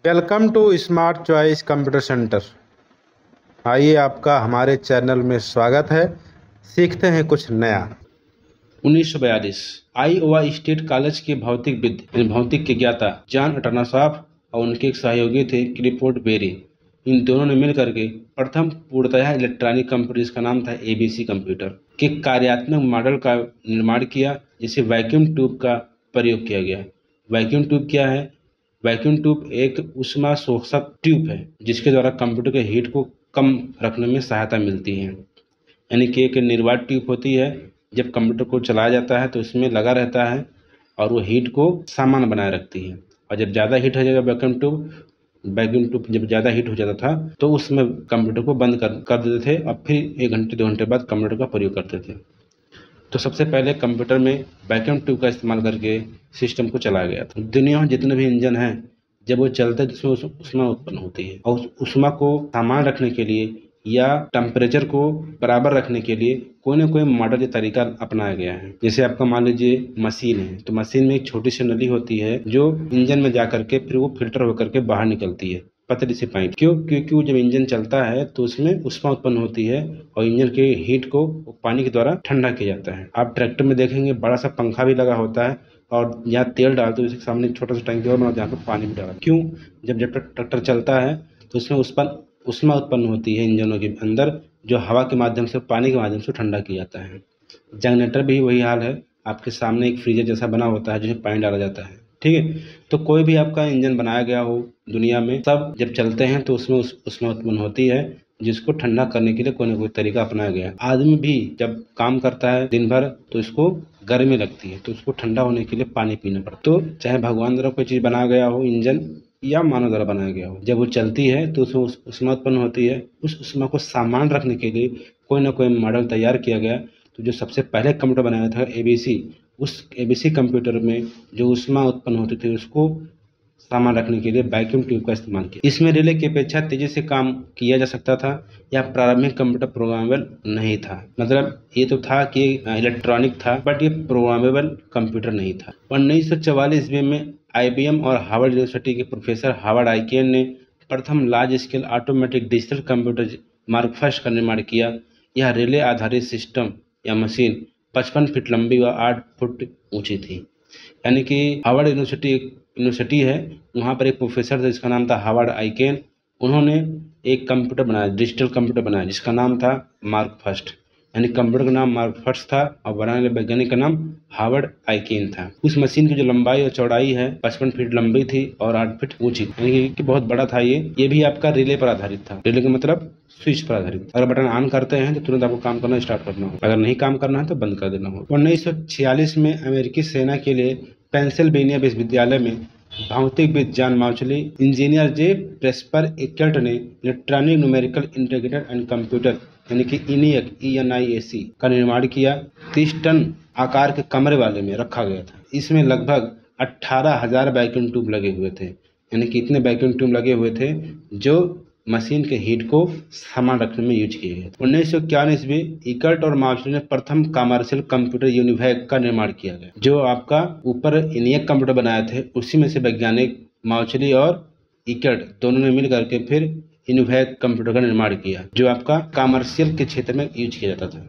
Welcome to Smart Choice Computer Centre. आइए, आपका हमारे चैनल में स्वागत है। सीखते हैं कुछ नया। 1942 आईओवा स्टेट कॉलेज के भौतिकविद यानी भौतिक के ज्ञाता जॉन अटरनसॉफ और उनके एक सहयोगी थे क्लिफोर्ड बेरी। इन दोनों ने मिलकर के प्रथम पूर्णतः इलेक्ट्रॉनिक कंप्यूटर, जिसका नाम था एबीसी कंप्यूटर, के कार्यात्मक मॉडल का निर्माण किया, जिसे वैक्यूम ट्यूब का प्रयोग किया गया। वैक्यूम ट्यूब क्या है? वैक्यूम ट्यूब एक ऊष्मा शोषक ट्यूब है, जिसके द्वारा कंप्यूटर के हीट को कम रखने में सहायता मिलती है। यानी कि एक निर्वात ट्यूब होती है, जब कंप्यूटर को चलाया जाता है तो इसमें लगा रहता है और वो हीट को सामान्य बनाए रखती है। और जब ज़्यादा हीट हो जाएगा वैक्यूम ट्यूब जब ज़्यादा हीट हो जाता था तो उसमें कंप्यूटर को बंद कर देते थे और फिर 1 घंटे 2 घंटे बाद कंप्यूटर का प्रयोग करते थे। तो सबसे पहले कंप्यूटर में वैक्यूम ट्यूब का इस्तेमाल करके सिस्टम को चलाया गया था। दुनिया में जितने भी इंजन हैं, जब वो चलते हैं तो उसमें ऊष्मा उत्पन्न होती है, और उस ऊष्मा को सामान रखने के लिए या टेम्परेचर को बराबर रखने के लिए कोई ना कोई मॉडल या तरीका अपनाया गया है। जैसे आपका मान लीजिए मशीन है, तो मशीन में एक छोटी सी नली होती है जो इंजन में जा करके फिर वो फिल्टर होकर के बाहर निकलती है, पतली सी पाइप। क्योंकि वो जब इंजन चलता है तो उसमें ऊष्मा उत्पन्न होती है और इंजन के हीट को पानी के द्वारा ठंडा किया जाता है। आप ट्रैक्टर में देखेंगे बड़ा सा पंखा भी लगा होता है, और यहाँ तेल डालते उसके सामने छोटा सा टैंकी और बना जहाँ पर पानी भी डाला। क्यों? जब ट्रैक्टर चलता है तो उसमें ऊष्मा उत्पन्न होती है इंजनों के अंदर, जो हवा के माध्यम से, पानी के माध्यम से ठंडा किया जाता है। जनरेटर भी वही हाल है। आपके सामने एक फ्रीजर जैसा बना होता है जिसमें पानी डाला जाता है, ठीक है। तो कोई भी आपका इंजन बनाया गया हो दुनिया में, सब जब चलते हैं तो उसमें ऊष्मा उत्पन्न होती है, जिसको ठंडा करने के लिए कोई ना कोई तरीका अपनाया गया है। आदमी भी जब काम करता है दिन भर तो इसको गर्मी लगती है, तो उसको ठंडा होने के लिए पानी पीना पड़ता है। तो चाहे भगवान द्वारा कोई चीज़ बनाया गया हो, इंजन या मानव द्वारा बनाया गया हो, जब वो चलती है तो उसमें ऊष्मा उत्पन्न होती है। उस ऊष्मा को सामान रखने के लिए कोई ना कोई मॉडल तैयार किया गया। तो जो सबसे पहले कंप्यूटर बनाया था एबीसी, उस एबीसी कंप्यूटर में जो ऊष्मा उत्पन्न होती थी उसको सामान रखने के लिए वैक्यूम ट्यूब का इस्तेमाल किया। इसमें रिले की अपेक्षा तेजी से काम किया जा सकता था, या प्रारंभिक कंप्यूटर प्रोग्रामेबल नहीं था। मतलब ये तो था कि इलेक्ट्रॉनिक था, बट ये प्रोग्रामेबल कंप्यूटर नहीं था। 1944 में आईबीएम और हार्वर्ड यूनिवर्सिटी के प्रोफेसर हार्वर्ड आइकेन ने प्रथम large scale automatic digital computer mark first का निर्माण किया। यह रिले आधारित सिस्टम या मशीन 55 फीट लंबी व 8 फुट ऊंची थी। यानी कि हार्वर्ड यूनिवर्सिटी है, वहाँ पर एक प्रोफेसर थे जिसका नाम था हार्वर्ड आइकेन। उन्होंने एक कंप्यूटर बनाया, डिजिटल कंप्यूटर बनाया, जिसका नाम था मार्क फर्स्ट। यानी कंप्यूटर का नाम मार्क फर्स्ट था और बनाने वाले वैज्ञानिक का नाम हार्वर्ड आइकेन था। उस मशीन की जो लंबाई और चौड़ाई है 55 फीट लंबी थी और 8 फीट ऊंची, यानी कि बहुत बड़ा था। ये भी आपका रिले पर आधारित था। रिले का मतलब स्विच पर आधारित। अगर बटन ऑन करते हैं तो तुरंत आपको काम करना स्टार्ट करना हो, अगर नहीं काम करना है तो बंद कर देना हो। 1946 में अमेरिकी सेना के लिए पेंसिल्वेनिया विश्वविद्यालय में भौतिकविद जॉन मार्शली, इंजीनियर जे प्रेस्पर इकर्ट ने electronic numerical integrated and computer यानी कि ENIAC का निर्माण किया। 30 टन आकार के कमरे वाले में रखा गया था। इसमें लगभग 18,000 वैक्यूम ट्यूब लगे हुए थे। यानी कि इतने वैक्यूम ट्यूब लगे हुए थे जो मशीन के हीट को सामान रखने में यूज किए गए। 1991 में इकर्ट और मार्शली ने प्रथम कमर्शियल कंप्यूटर यूनिवैक का निर्माण किया गया। जो आपका ऊपर ENIAC कंप्यूटर बनाए थे, उसी में से वैज्ञानिक मार्शली और इकर्ट दोनों ने मिल करके फिर यूनिवैक कंप्यूटर का निर्माण किया, जो आपका कमर्शियल के क्षेत्र में यूज किया जाता था।